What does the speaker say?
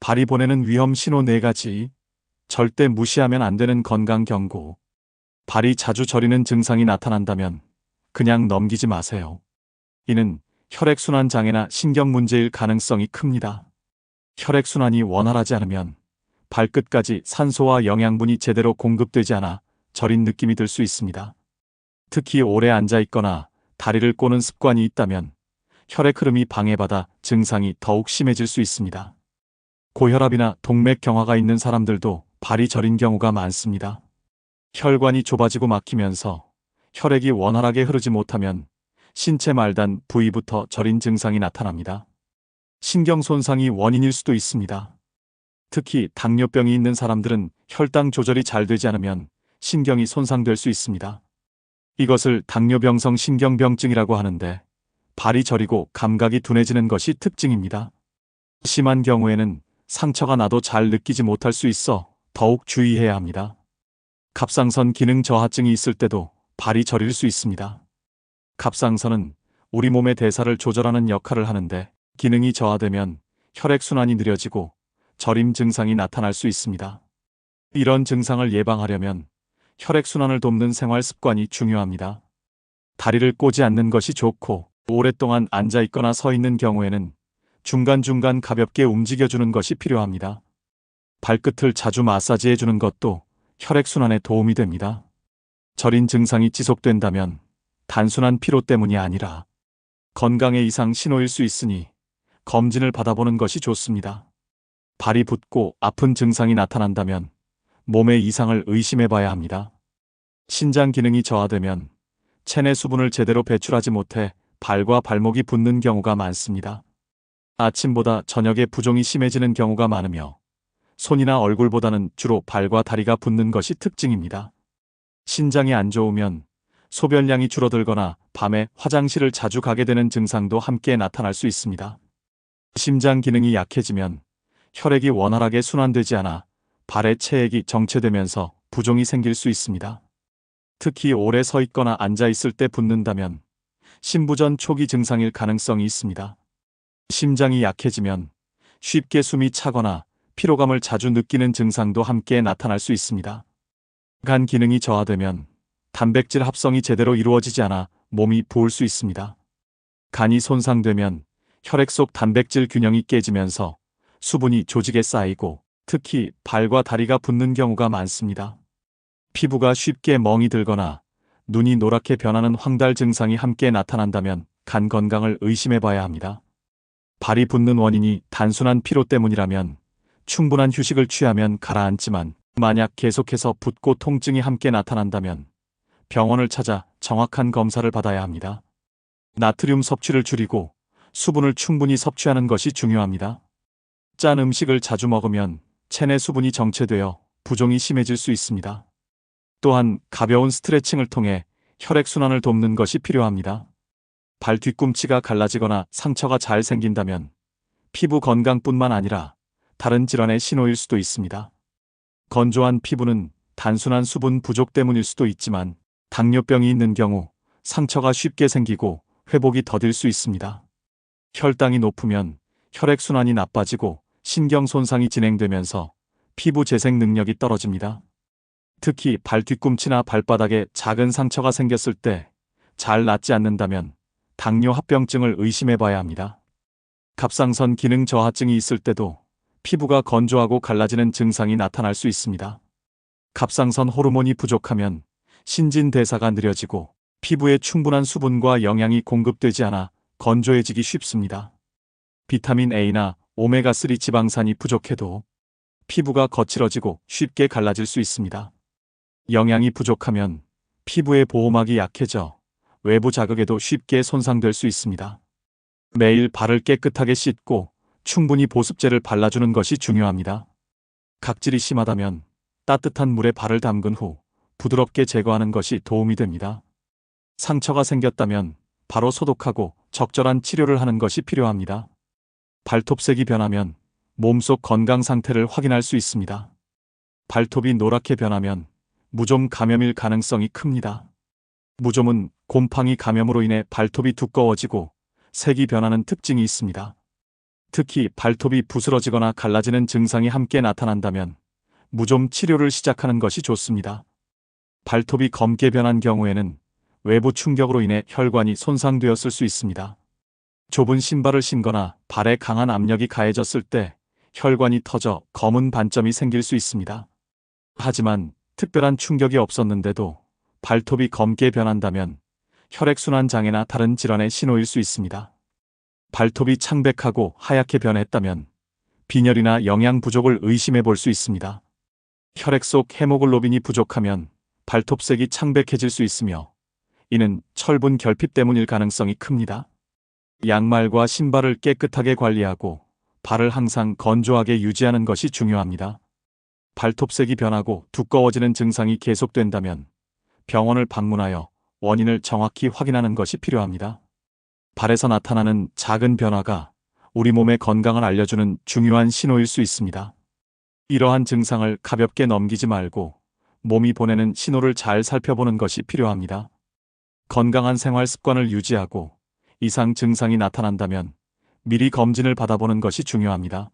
발이 보내는 위험 신호 4가지. 절대 무시하면 안 되는 건강 경고. 발이 자주 저리는 증상이 나타난다면 그냥 넘기지 마세요. 이는 혈액순환 장애나 신경 문제일 가능성이 큽니다. 혈액순환이 원활하지 않으면 발끝까지 산소와 영양분이 제대로 공급되지 않아 저린 느낌이 들 수 있습니다. 특히 오래 앉아 있거나 다리를 꼬는 습관이 있다면 혈액 흐름이 방해받아 증상이 더욱 심해질 수 있습니다. 고혈압이나 동맥 경화가 있는 사람들도 발이 저린 경우가 많습니다. 혈관이 좁아지고 막히면서 혈액이 원활하게 흐르지 못하면 신체 말단 부위부터 저린 증상이 나타납니다. 신경 손상이 원인일 수도 있습니다. 특히 당뇨병이 있는 사람들은 혈당 조절이 잘 되지 않으면 신경이 손상될 수 있습니다. 이것을 당뇨병성 신경병증이라고 하는데 발이 저리고 감각이 둔해지는 것이 특징입니다. 심한 경우에는 상처가 나도 잘 느끼지 못할 수 있어 더욱 주의해야 합니다. 갑상선 기능 저하증이 있을 때도 발이 저릴 수 있습니다. 갑상선은 우리 몸의 대사를 조절하는 역할을 하는데 기능이 저하되면 혈액순환이 느려지고 저림 증상이 나타날 수 있습니다. 이런 증상을 예방하려면 혈액순환을 돕는 생활 습관이 중요합니다. 다리를 꼬지 않는 것이 좋고 오랫동안 앉아 있거나 서 있는 경우에는 중간중간 가볍게 움직여주는 것이 필요합니다. 발끝을 자주 마사지해주는 것도 혈액순환에 도움이 됩니다. 저린 증상이 지속된다면 단순한 피로 때문이 아니라 건강의 이상 신호일 수 있으니 검진을 받아보는 것이 좋습니다. 발이 붓고 아픈 증상이 나타난다면 몸의 이상을 의심해봐야 합니다. 신장 기능이 저하되면 체내 수분을 제대로 배출하지 못해 발과 발목이 붓는 경우가 많습니다. 아침보다 저녁에 부종이 심해지는 경우가 많으며 손이나 얼굴보다는 주로 발과 다리가 붓는 것이 특징입니다. 신장이 안 좋으면 소변량이 줄어들거나 밤에 화장실을 자주 가게 되는 증상도 함께 나타날 수 있습니다. 심장 기능이 약해지면 혈액이 원활하게 순환되지 않아 발의 체액이 정체되면서 부종이 생길 수 있습니다. 특히 오래 서 있거나 앉아 있을 때 붓는다면 심부전 초기 증상일 가능성이 있습니다. 심장이 약해지면 쉽게 숨이 차거나 피로감을 자주 느끼는 증상도 함께 나타날 수 있습니다. 간 기능이 저하되면 단백질 합성이 제대로 이루어지지 않아 몸이 부을 수 있습니다. 간이 손상되면 혈액 속 단백질 균형이 깨지면서 수분이 조직에 쌓이고 특히 발과 다리가 붓는 경우가 많습니다. 피부가 쉽게 멍이 들거나 눈이 노랗게 변하는 황달 증상이 함께 나타난다면 간 건강을 의심해봐야 합니다. 발이 붓는 원인이 단순한 피로 때문이라면 충분한 휴식을 취하면 가라앉지만 만약 계속해서 붓고 통증이 함께 나타난다면 병원을 찾아 정확한 검사를 받아야 합니다. 나트륨 섭취를 줄이고 수분을 충분히 섭취하는 것이 중요합니다. 짠 음식을 자주 먹으면 체내 수분이 정체되어 부종이 심해질 수 있습니다. 또한 가벼운 스트레칭을 통해 혈액순환을 돕는 것이 필요합니다. 발 뒤꿈치가 갈라지거나 상처가 잘 생긴다면 피부 건강뿐만 아니라 다른 질환의 신호일 수도 있습니다. 건조한 피부는 단순한 수분 부족 때문일 수도 있지만 당뇨병이 있는 경우 상처가 쉽게 생기고 회복이 더딜 수 있습니다. 혈당이 높으면 혈액순환이 나빠지고 신경 손상이 진행되면서 피부 재생 능력이 떨어집니다. 특히 발 뒤꿈치나 발바닥에 작은 상처가 생겼을 때 잘 낫지 않는다면 당뇨 합병증을 의심해봐야 합니다. 갑상선 기능 저하증이 있을 때도 피부가 건조하고 갈라지는 증상이 나타날 수 있습니다. 갑상선 호르몬이 부족하면 신진대사가 느려지고 피부에 충분한 수분과 영양이 공급되지 않아 건조해지기 쉽습니다. 비타민 A나 오메가3 지방산이 부족해도 피부가 거칠어지고 쉽게 갈라질 수 있습니다. 영양이 부족하면 피부의 보호막이 약해져 외부 자극에도 쉽게 손상될 수 있습니다. 매일 발을 깨끗하게 씻고 충분히 보습제를 발라주는 것이 중요합니다. 각질이 심하다면 따뜻한 물에 발을 담근 후 부드럽게 제거하는 것이 도움이 됩니다. 상처가 생겼다면 바로 소독하고 적절한 치료를 하는 것이 필요합니다. 발톱색이 변하면 몸속 건강 상태를 확인할 수 있습니다. 발톱이 노랗게 변하면 무좀 감염일 가능성이 큽니다. 무좀은 곰팡이 감염으로 인해 발톱이 두꺼워지고 색이 변하는 특징이 있습니다. 특히 발톱이 부스러지거나 갈라지는 증상이 함께 나타난다면 무좀 치료를 시작하는 것이 좋습니다. 발톱이 검게 변한 경우에는 외부 충격으로 인해 혈관이 손상되었을 수 있습니다. 좁은 신발을 신거나 발에 강한 압력이 가해졌을 때 혈관이 터져 검은 반점이 생길 수 있습니다. 하지만 특별한 충격이 없었는데도 발톱이 검게 변한다면 혈액순환 장애나 다른 질환의 신호일 수 있습니다. 발톱이 창백하고 하얗게 변했다면 빈혈이나 영양 부족을 의심해 볼 수 있습니다. 혈액 속 헤모글로빈이 부족하면 발톱색이 창백해질 수 있으며 이는 철분 결핍 때문일 가능성이 큽니다. 양말과 신발을 깨끗하게 관리하고 발을 항상 건조하게 유지하는 것이 중요합니다. 발톱색이 변하고 두꺼워지는 증상이 계속된다면 병원을 방문하여 원인을 정확히 확인하는 것이 필요합니다. 발에서 나타나는 작은 변화가 우리 몸의 건강을 알려주는 중요한 신호일 수 있습니다. 이러한 증상을 가볍게 넘기지 말고 몸이 보내는 신호를 잘 살펴보는 것이 필요합니다. 건강한 생활 습관을 유지하고 이상 증상이 나타난다면 미리 검진을 받아보는 것이 중요합니다.